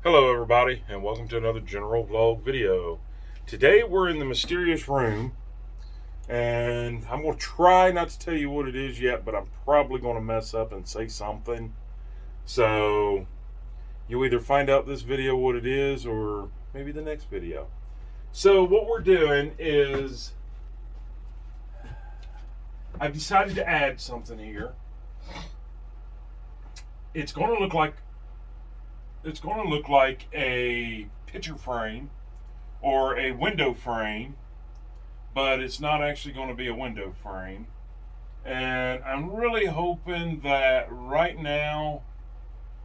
Hello everybody and welcome to another general vlog video. Today we're in the mysterious room and I'm going to try not to tell you what it is yet, but I'm probably going to mess up and say something. So you'll either find out this video what it is or maybe the next video. So what we're doing is I've decided to add something here. It's going to look like a picture frame or a window frame, but it's not actually going to be a window frame. And I'm really hoping that right now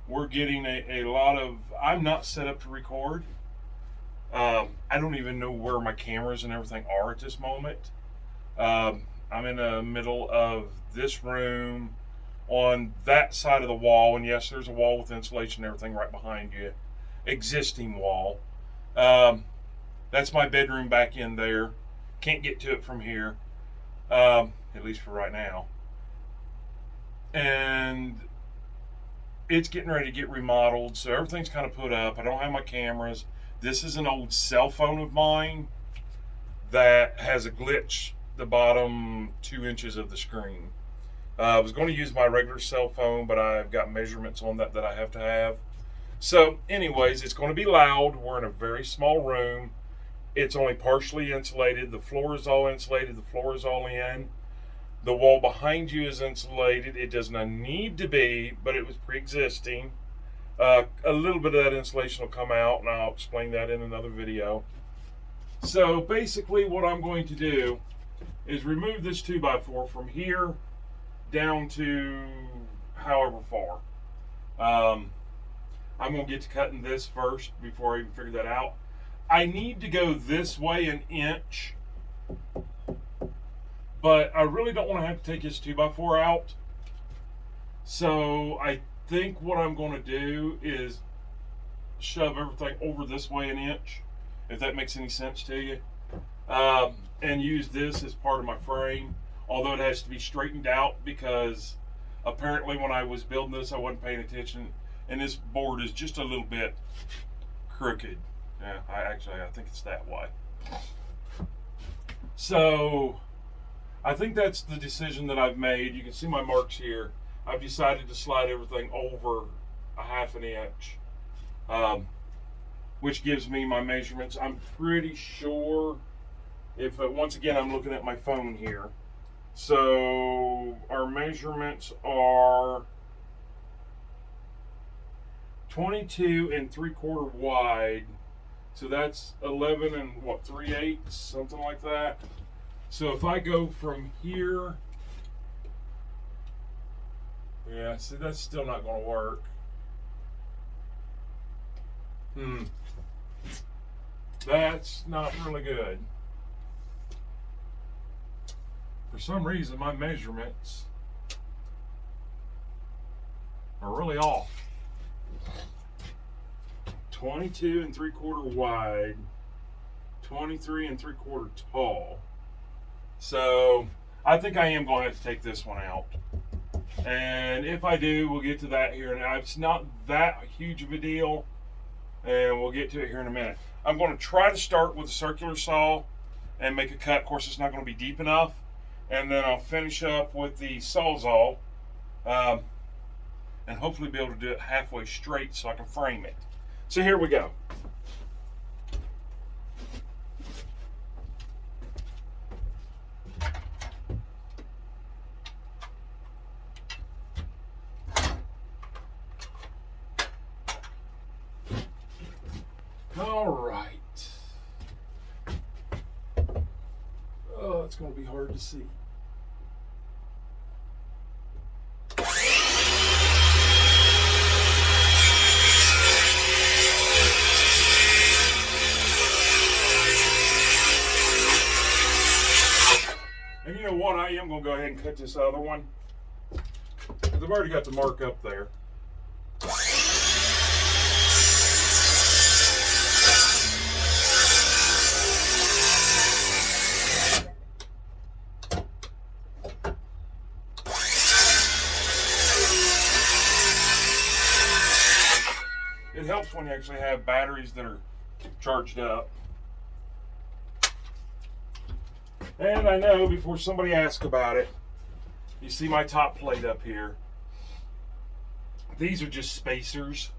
we're getting a lot of, I'm not set up to record. I don't even know where my cameras and everything are at this moment. I'm in the middle of this room on that side of the wall, and yes, there's a wall with insulation and everything right behind you, existing wall. That's my bedroom back in there. Can't get to it from here, at least for right now. And it's getting ready to get remodeled, so everything's kind of put up. I don't have my cameras. This is an old cell phone of mine that has a glitch the bottom 2 inches of the screen. I was going to use my regular cell phone, but I've got measurements on that I have to have. So anyways, it's going to be loud. We're in a very small room. It's only partially insulated. The floor is all insulated. The floor is all in. The wall behind you is insulated. It does not need to be, but it was pre-existing. A little bit of that insulation will come out, and I'll explain that in another video. So basically what I'm going to do is remove this 2x4 from here down to however far. I'm going to get to cutting this first before I even figure that out. I need to go this way an inch, but I really don't want to have to take this 2x4 out. So I think what I'm going to do is shove everything over this way an inch, if that makes any sense to you, and use this as part of my frame. Although it has to be straightened out because apparently when I was building this, I wasn't paying attention, and this board is just a little bit crooked. Yeah, I think it's that way. So I think that's the decision that I've made. You can see my marks here. I've decided to slide everything over a 1/2 inch, which gives me my measurements. I'm pretty sure, if once again I'm looking at my phone here. So our measurements are 22 3/4 wide. So that's 11 3/8, something like that. So if I go from here, yeah, see, that's still not going to work. That's not really good. For some reason, my measurements are really off. 22 3/4 wide, 23 3/4 tall. So I think I am going to have to take this one out. And if I do, we'll get to that here. And it's not that huge of a deal, and we'll get to it here in a minute. I'm going to try to start with a circular saw and make a cut. Of course, it's not going to be deep enough. And then I'll finish up with the Sawzall, and hopefully be able to do it halfway straight so I can frame it. So here we go. All right. Oh, it's going to be hard to see. And you know what? I am going to go ahead and cut this other one, because I've already got the mark up there. it helps when you actually have batteries that are charged up. And I know before somebody asks about it, you see my top plate up here. These are just spacers.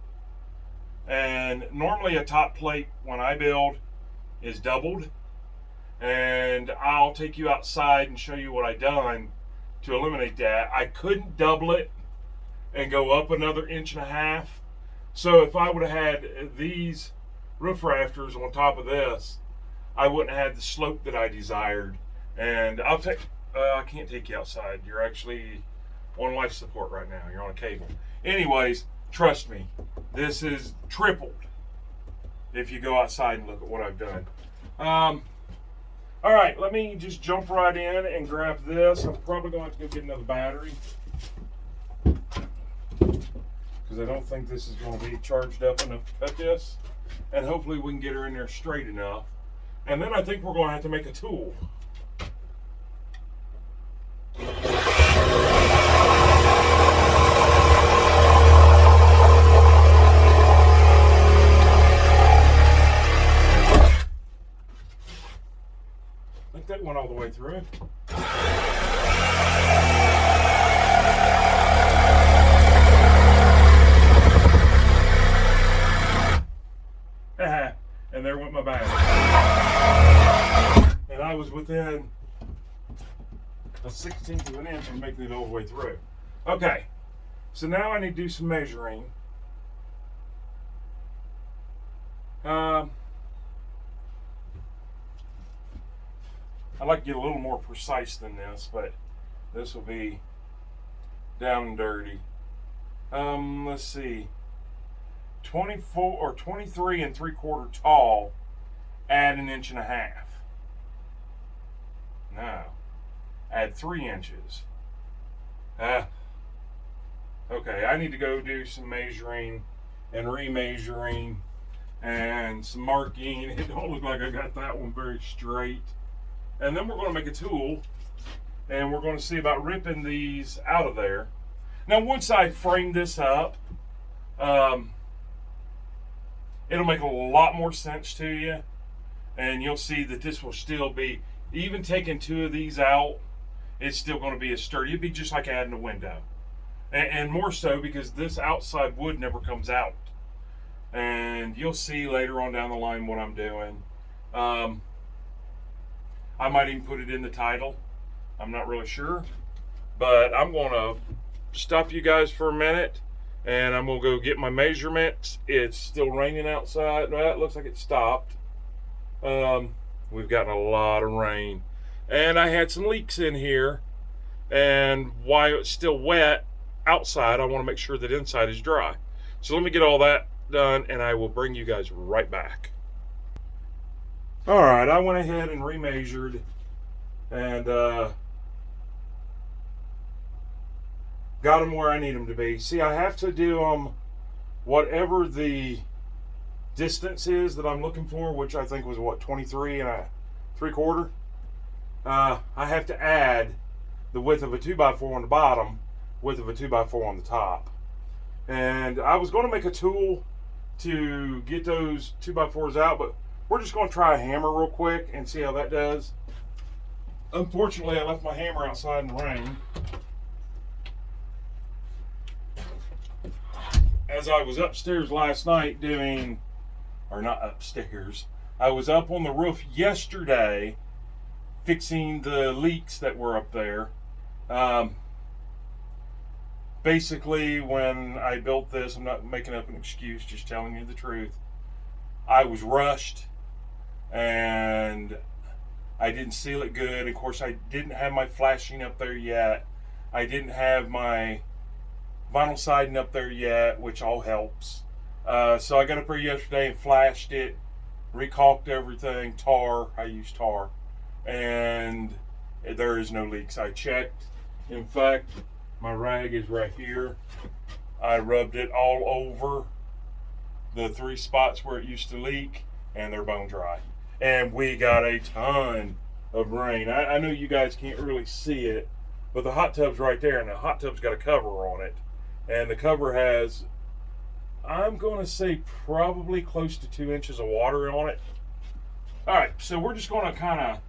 And normally a top plate when I build is doubled. And I'll take you outside and show you what I done to eliminate that. I couldn't double it and go up another 1.5 inches. So if I would have had these roof rafters on top of this, I wouldn't have had the slope that I desired. And I'll take, I can't take you outside. You're actually on life support right now. You're on a cable. Anyways, trust me, this is tripled if you go outside and look at what I've done. All right, let me just jump right in and grab this. I'm probably going to have to go get another battery because I don't think this is going to be charged up enough to cut this. And hopefully we can get her in there straight enough. And then I think we're going to have to make a tool. I think that went all the way through. And there went my battery. And I was within a 1/16 of an inch of making it all the way through. Okay, so now I need to do some measuring. I'd like to get a little more precise than this, but this will be down and dirty. Let's see. 24 or 23 3/4 tall, add 1.5 inches. Now, add 3 inches. Okay, I need to go do some measuring and remeasuring and some marking. It don't look like I got that one very straight. And then we're going to make a tool, and we're going to see about ripping these out of there. Now, once I frame this up, it'll make a lot more sense to you, and you'll see that this will still be, even taking 2 of these out, it's still going to be as sturdy. It'd be just like adding a window, and more so because this outside wood never comes out. And you'll see later on down the line what I'm doing. I might even put it in the title. I'm not really sure, but I'm going to stop you guys for a minute, and I'm going to go get my measurements. It's still raining outside. Well, it looks like it stopped. We've gotten a lot of rain, and I had some leaks in here, and while it's still wet outside, I want to make sure that inside is dry. So let me get all that done, and I will bring you guys right back. All right, I went ahead and remeasured, and got them where I need them to be. See, I have to do them whatever the distance is that I'm looking for, which I think was what, 23 3/4. I have to add the width of a 2x4 on the bottom, width of a 2x4 on the top. And I was going to make a tool to get those 2x4s out, but we're just going to try a hammer real quick and see how that does. Unfortunately, I left my hammer outside in the rain. As I was upstairs last night doing, or not upstairs, I was up on the roof yesterday fixing the leaks that were up there. Basically, when I built this, I'm not making up an excuse, just telling you the truth. I was rushed, and I didn't seal it good. Of course, I didn't have my flashing up there yet. I didn't have my vinyl siding up there yet, which all helps. So I got up there yesterday and flashed it, recaulked everything, tar. I used tar, and there is no leaks. I checked. In fact, my rag is right here. I rubbed it all over the 3 spots where it used to leak, and they're bone dry. And we got a ton of rain. I know you guys can't really see it, but the hot tub's right there, and the hot tub's got a cover on it. And the cover has I'm going to say probably close to 2 inches of water on it. All right, so we're just going to kind of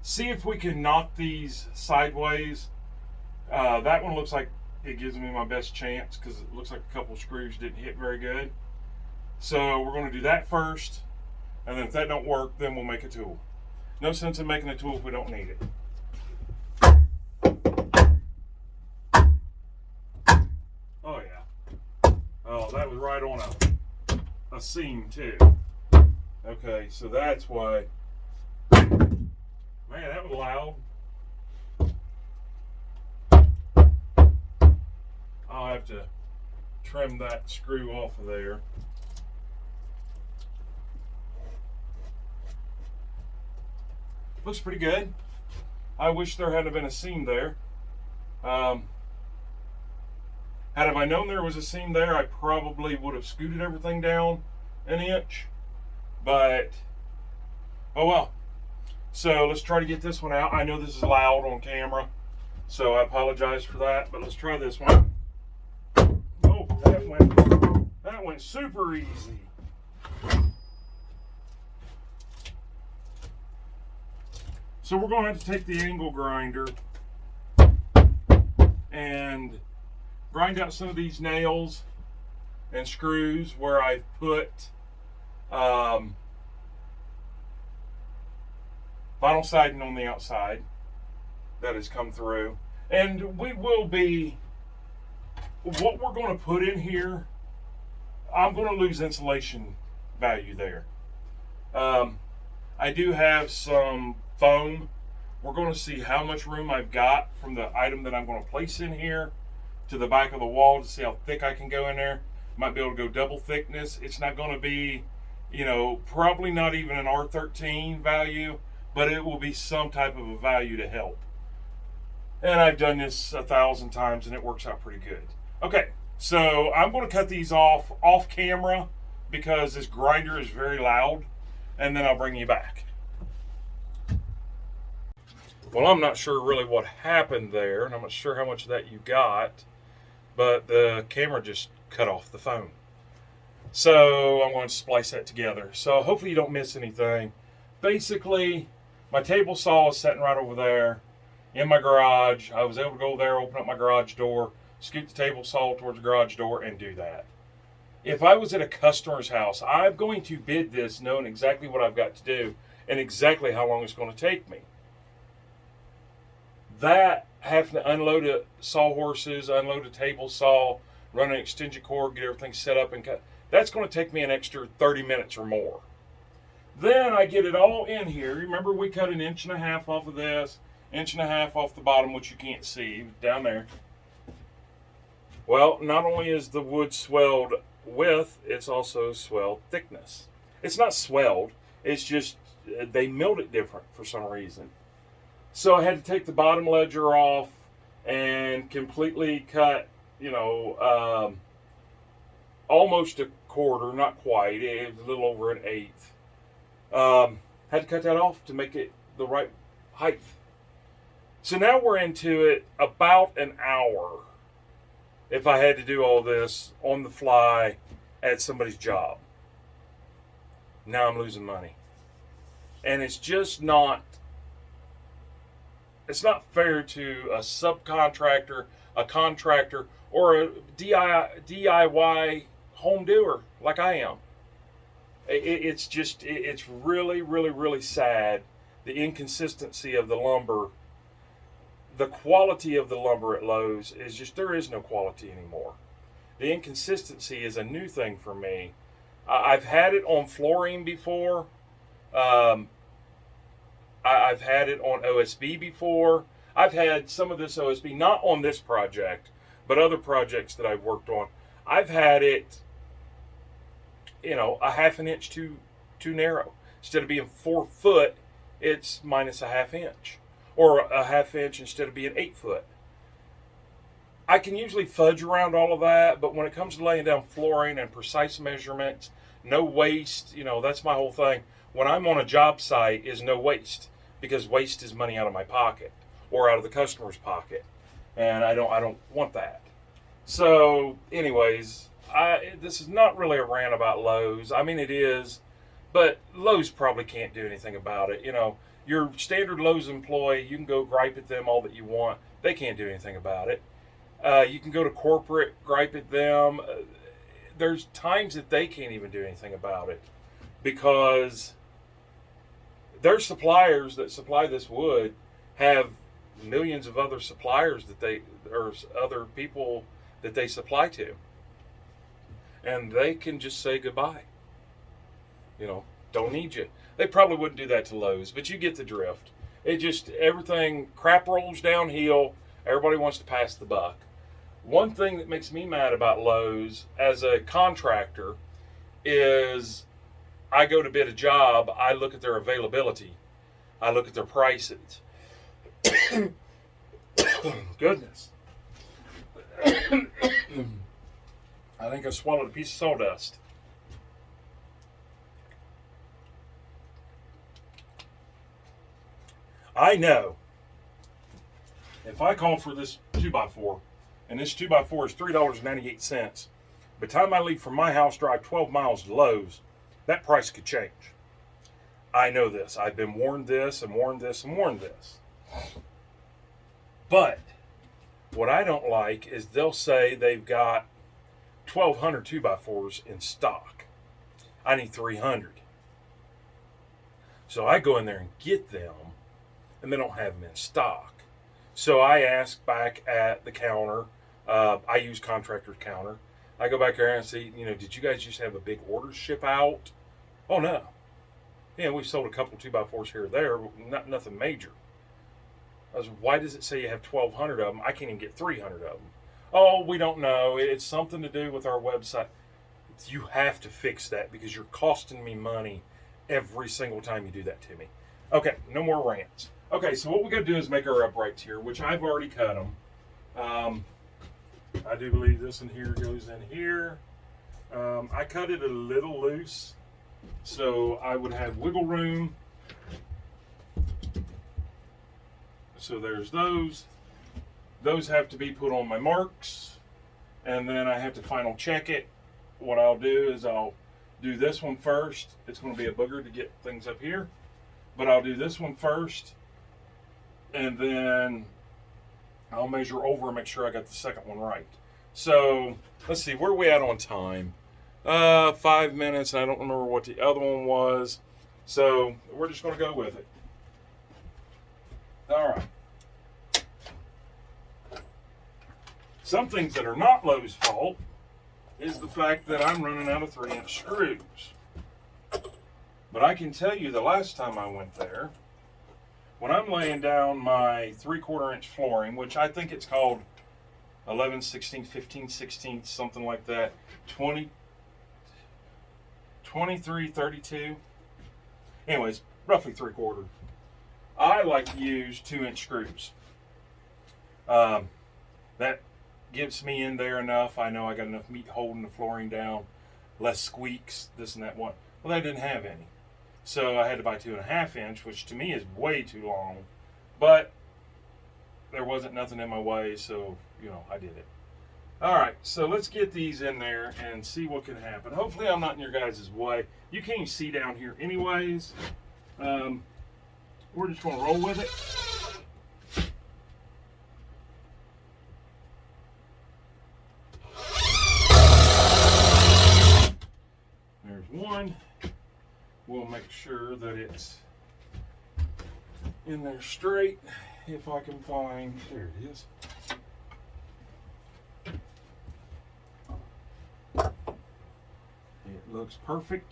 see if we can knock these sideways. That one looks like it gives me my best chance because it looks like a couple screws didn't hit very good. So we're going to do that first, and then if that don't work, then we'll make a tool. No sense in making a tool if we don't need it. Oh yeah. Oh, that was right on a seam too. Okay, so that's why. Man, that was loud. I'll have to trim that screw off of there. Looks pretty good. I wish there hadn't been a seam there. Had I known there was a seam there, I probably would have scooted everything down an inch. But, oh well. So let's try to get this one out. I know this is loud on camera, so I apologize for that, but let's try this one. Oh, that went super easy. So we're going to have to take the angle grinder and grind out some of these nails and screws where I put vinyl siding on the outside that has come through. And we will be, what we're going to put in here, I'm going to lose insulation value there. I do have some foam. We're going to see how much room I've got from the item that I'm going to place in here to the back of the wall to see how thick I can go in there. Might be able to go double thickness. It's not going to be, you know, probably not even an R13 value, but it will be some type of a value to help. And I've done this 1,000 times and it works out pretty good. Okay, so I'm going to cut these off camera because this grinder is very loud, and then I'll bring you back. Well, I'm not sure really what happened there, and I'm not sure how much of that you got, but the camera just cut off the phone. So I'm going to splice that together. So hopefully you don't miss anything. Basically, my table saw is sitting right over there in my garage. I was able to go there, open up my garage door, scoot the table saw towards the garage door, and do that. If I was at a customer's house, I'm going to bid this knowing exactly what I've got to do and exactly how long it's going to take me. That, having to unload a sawhorses, unload a table saw, run an extension cord, get everything set up and cut, that's going to take me an extra 30 minutes or more. Then I get it all in here. Remember, we cut 1.5 inches off of this, 1.5 inches off the bottom, which you can't see down there. Well, not only is the wood swelled width, it's also swelled thickness. It's not swelled, it's just they milled it different for some reason. So I had to take the bottom ledger off and completely cut, you know, almost a quarter, not quite, it was a little over 1/8. Had to cut that off to make it the right height. So now we're into it about an hour. If I had to do all this on the fly at somebody's job. Now I'm losing money. And it's just not, it's not fair to a subcontractor, a contractor, or a DIY home doer like I am. It's just, it's really, really, really sad, the inconsistency of the lumber. The quality of the lumber at Lowe's is just, there is no quality anymore. The inconsistency is a new thing for me. I've had it on flooring before. I've had it on OSB before. I've had some of this OSB, not on this project, but other projects that I've worked on. I've had it, you know, 1/2 inch too narrow. Instead of being 4 foot, it's minus 1/2 inch. Or 1/2 inch instead of being 8 foot. I can usually fudge around all of that, but when it comes to laying down flooring and precise measurements, no waste, you know, that's my whole thing. When I'm on a job site, is no waste, because waste is money out of my pocket or out of the customer's pocket, and I don't want that. So anyways, this is not really a rant about Lowe's. I mean, it is, but Lowe's probably can't do anything about it. You know, your standard Lowe's employee, you can go gripe at them all that you want. They can't do anything about it. You can go to corporate, gripe at them. There's times that they can't even do anything about it because their suppliers that supply this wood have millions of other suppliers that they, or other people that they supply to. And they can just say goodbye. You know, don't need you. They probably wouldn't do that to Lowe's, but you get the drift. It just, everything, crap rolls downhill. Everybody wants to pass the buck. One thing that makes me mad about Lowe's as a contractor is I go to bid a job, I look at their availability. I look at their prices. Goodness. I think I swallowed a piece of sawdust. I know if I call for this 2x4, and this 2x4 is $3.98, by the time I leave from my house, drive 12 miles to Lowe's, that price could change. I know this. I've been warned this and warned this and warned this. But what I don't like is they'll say they've got 1,200 2x4s in stock. I need 300. So I go in there and get them, and they don't have them in stock. So I ask back at the counter. I use contractor's counter. I go back there and say, you know, did you guys just have a big order ship out? Oh, no. Yeah, we sold a couple 2x4s here or there, but nothing major. I was, why does it say you have 1,200 of them? I can't even get 300 of them. Oh, we don't know. It's something to do with our website. You have to fix that because you're costing me money every single time you do that to me. Okay, no more rants. Okay, so what we're going to do is make our uprights here, which I've already cut them. I do believe this one here goes in here. I cut it a little loose, so I would have wiggle room. So there's those. Those have to be put on my marks, and then I have to final check it. What I'll do is I'll do this one first. It's going to be a booger to get things up here, but I'll do this one first, and then I'll measure over and make sure I got the second one right. So let's see, where are we at on time? 5 minutes. I don't remember what the other one was, so we're just going to go with it. All right. Some things that are not Lowe's fault is the fact that I'm running out of 3-inch screws. But I can tell you the last time I went there, when I'm laying down my 3/4 inch flooring, which I think it's called 11/16, 15/16, something like that, 23/32. Anyways, roughly 3/4. I like to use 2-inch screws. That gives me in there enough. I know I got enough meat holding the flooring down, less squeaks, this and that one. Well, they didn't have any. So I had to buy 2.5 inch, which to me is way too long. But there wasn't nothing in my way, so, you know, I did it. All right, so let's get these in there and see what can happen. Hopefully I'm not in your guys' way. You can't see down here anyways. We're just going to roll with it. There's one. We'll make sure that it's in there straight. If I can find, there it is. It looks perfect.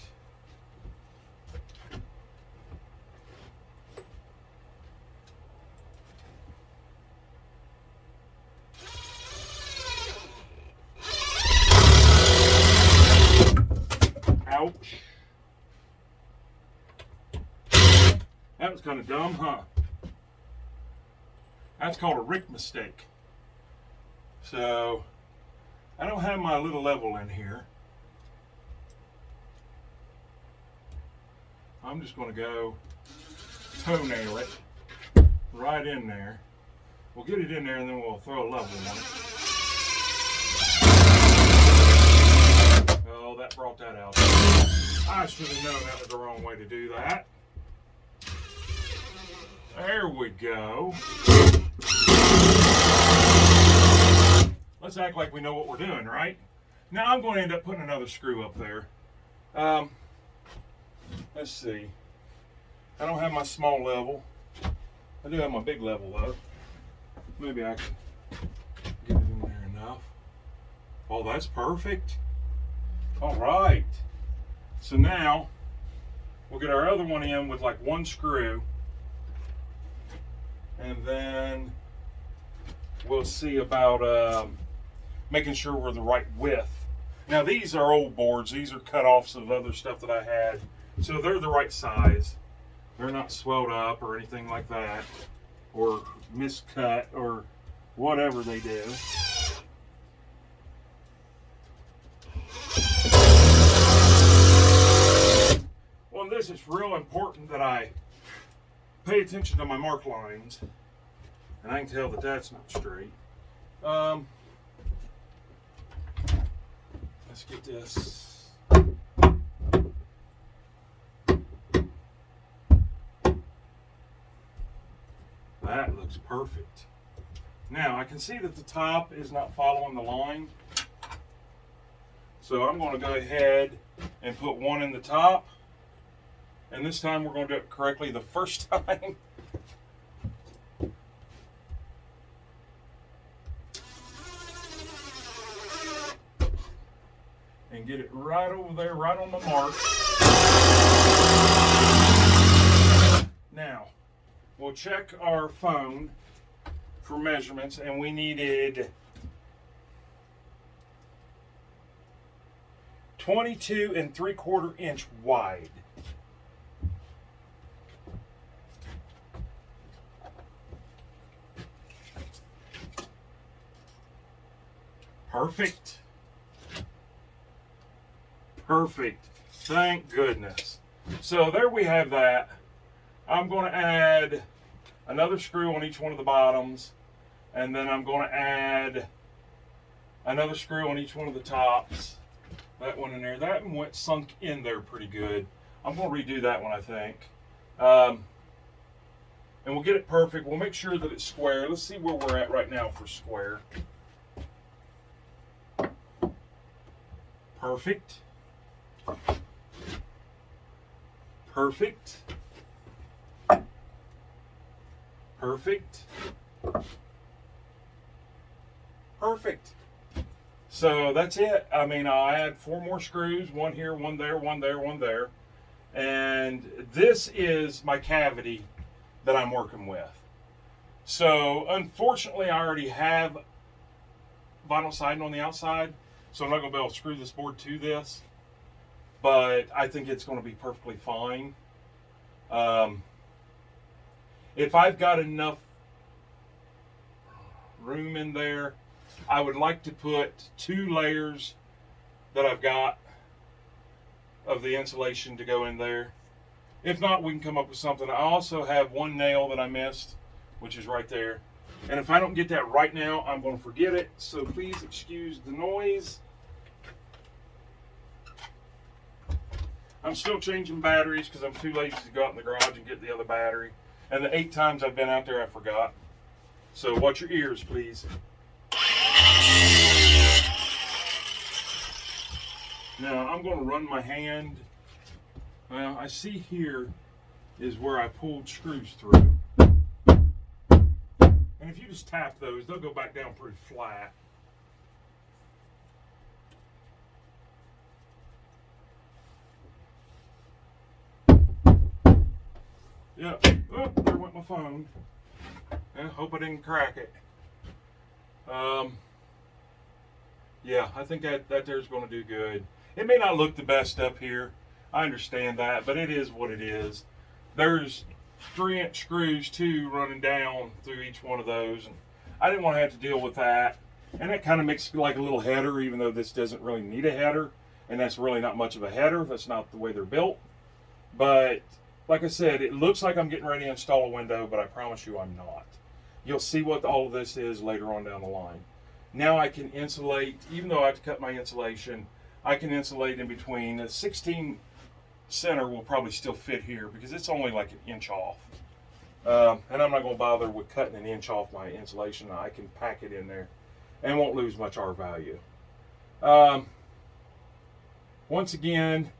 Ouch. That was kind of dumb, huh? That's called a Rick mistake. So, I don't have my little level in here. I'm just going to go toenail it right in there. We'll get it in there and then we'll throw a level on it. that brought that out. I should have known that was the wrong way to do that. There we go. Let's act like we know what we're doing, right? Now I'm going to end up putting another screw up there. Let's see. I don't have my small level. I do have my big level though. Maybe I can get it in there enough. Oh, that's perfect. All right. So now we'll get our other one in with like one screw, and then we'll see about making sure we're the right width. Now these are old boards. These are cut-offs of other stuff that I had. So they're the right size. They're not swelled up or anything like that, or miscut or whatever they do. Well, this is real important that I pay attention to my mark lines, and I can tell that that's not straight. Let's get this. That looks perfect. Now I can see that the top is not following the line. So I'm going to go ahead and put one in the top. And this time we're going to do it correctly the first time. And get it right over there, right on the mark. Now, we'll check our phone for measurements, and we needed 22 3/4 inch wide. Perfect. Perfect. Thank goodness. So there we have that. I'm going to add another screw on each one of the bottoms, and then I'm going to add another screw on each one of the tops. That one in there. That one went sunk in there pretty good. I'm going to redo that one, I think. And we'll get it perfect. We'll make sure that it's square. Let's see where we're at right now for square. Perfect. Perfect. Perfect. Perfect. So that's it. I mean, I'll add 4 more screws, one here, one there, one there, one there. And this is my cavity that I'm working with. So unfortunately, I already have vinyl siding on the outside, so I'm not going to be able to screw this board to this. But I think it's going to be perfectly fine. If I've got enough room in there, I would like to put 2 layers that I've got of the insulation to go in there. If not, we can come up with something. I also have 1 nail that I missed, which is right there. And if I don't get that right now, I'm going to forget it. So please excuse the noise. I'm still changing batteries because I'm too lazy to go out in the garage and get the other battery. And the 8 times I've been out there, I forgot. So watch your ears, please. Now I'm going to run my hand. Well, I see here is where I pulled screws through. And if you just tap those, they'll go back down pretty flat. Yeah. Oh, there went my phone. I hope I didn't crack it. Yeah, I think that there's going to do good. It may not look the best up here. I understand that, but it is what it is. There's 3-inch screws too running down through each one of those, and I didn't want to have to deal with that. And it kind of makes it like a little header, even though this doesn't really need a header, and that's really not much of a header. That's not the way they're built. But like I said, it looks like I'm getting ready to install a window, but I promise you I'm not. You'll see what all of this is later on down the line. Now I can insulate, even though I have to cut my insulation, I can insulate in between. The 16 center will probably still fit here because it's only like an inch off. And I'm not going to bother with cutting an inch off my insulation. I can pack it in there and won't lose much R value. Once again,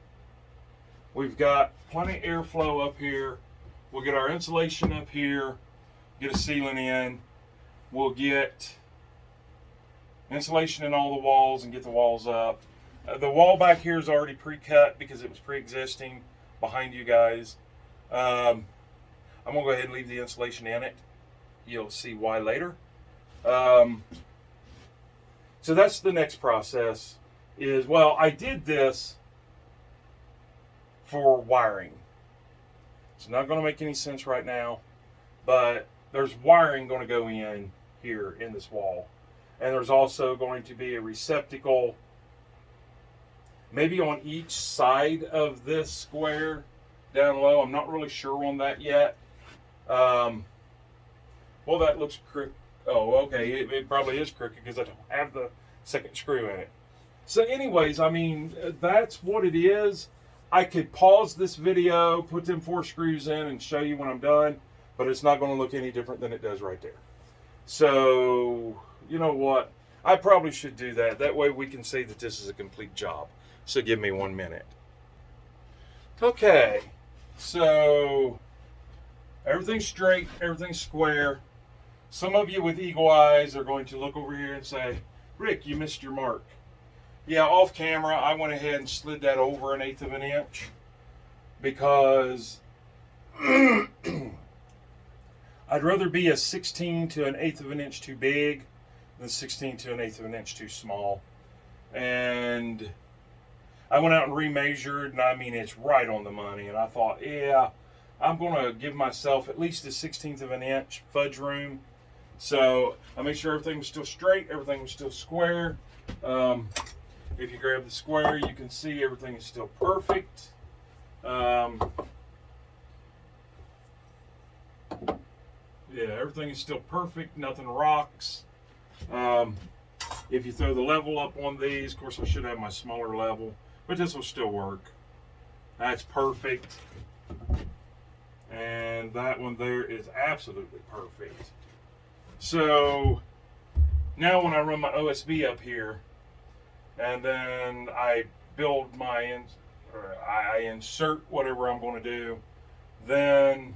we've got plenty of airflow up here. We'll get our insulation up here, get a ceiling in. We'll get insulation in all the walls and get the walls up. The wall back here is already pre-cut because it was pre-existing behind you guys. I'm going to go ahead and leave the insulation in it. You'll see why later. So that's the next process is, well, I did this for wiring. It's not going to make any sense right now, but there's wiring going to go in here in this wall. And there's also going to be a receptacle maybe on each side of this square down low. I'm not really sure on that yet. Well, that looks crooked. Oh, okay. It probably is crooked because I don't have the second screw in it. So anyways, I mean, that's what it is. I could pause this video, put them 4 screws in and show you when I'm done, but it's not going to look any different than it does right there. So, you know what? I probably should do that. That way we can say that this is a complete job. So give me 1 minute. Okay. So everything's straight, everything's square. Some of you with eagle eyes are going to look over here and say, Rick, you missed your mark. Yeah, off camera, I went ahead and slid that over 1/8 of an inch because I'd rather be a 16 to 1/8 of an inch too big than 16 to 1/8 of an inch too small. And I went out and remeasured, and I mean, it's right on the money. And I thought, yeah, I'm going to give myself at least a 1/16 of an inch fudge room. So I made sure everything was still straight, everything was still square. If you grab the square, you can see everything is still perfect. Yeah, everything is still perfect, nothing rocks. If you throw the level up on these, of course I should have my smaller level, but this will still work. That's perfect. And that one there is absolutely perfect. So now when I run my OSB up here, and then I build my, I insert whatever I'm going to do, then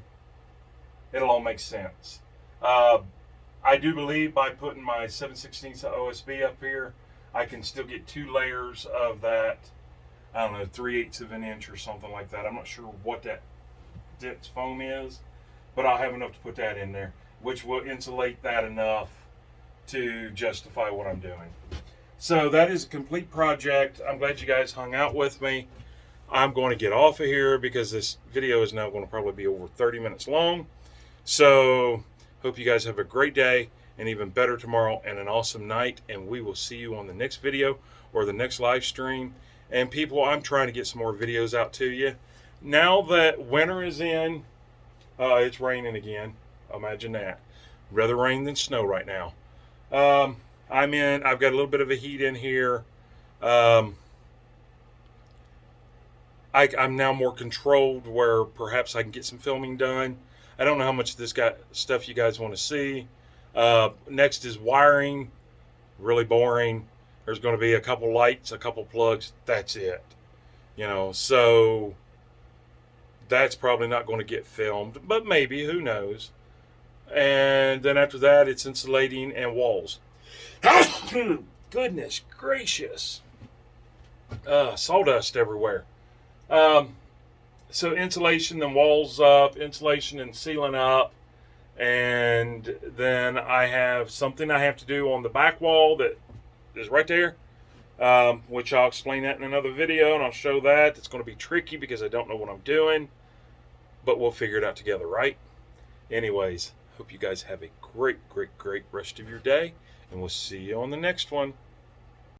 it'll all make sense. I do believe by putting my 7/16 OSB up here, I can still get 2 layers of that, I don't know, 3/8 of an inch or something like that. I'm not sure what that dense foam is, but I'll have enough to put that in there, which will insulate that enough to justify what I'm doing. So that is a complete project. I'm glad you guys hung out with me. I'm going to get off of here because this video is now going to probably be over 30 minutes long. So hope you guys have a great day and even better tomorrow and an awesome night. And we will see you on the next video or the next live stream. And people, I'm trying to get some more videos out to you. Now that winter is in, it's raining again. Imagine that. Rather rain than snow right now. I've got a little bit of a heat in here. I'm now more controlled where perhaps I can get some filming done. I don't know how much of this stuff you guys want to see. Next is wiring. Really boring. There's going to be a couple lights, a couple plugs. That's it. You know, so that's probably not going to get filmed, but maybe, who knows. And then after that, it's insulating and walls. Goodness gracious. Sawdust everywhere. So insulation and walls up, insulation and ceiling up. And then I have something I have to do on the back wall that is right there, which I'll explain that in another video, and I'll show that. It's going to be tricky because I don't know what I'm doing, but we'll figure it out together, right? Anyways, hope you guys have a great rest of your day, and we'll see you on the next one.